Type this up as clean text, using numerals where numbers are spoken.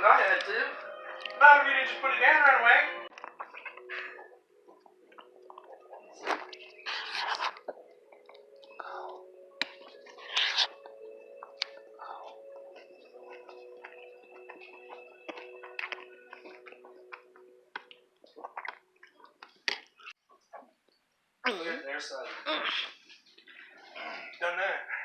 I had to. Not if you didn't just put it down right away. Look at their side. Done that.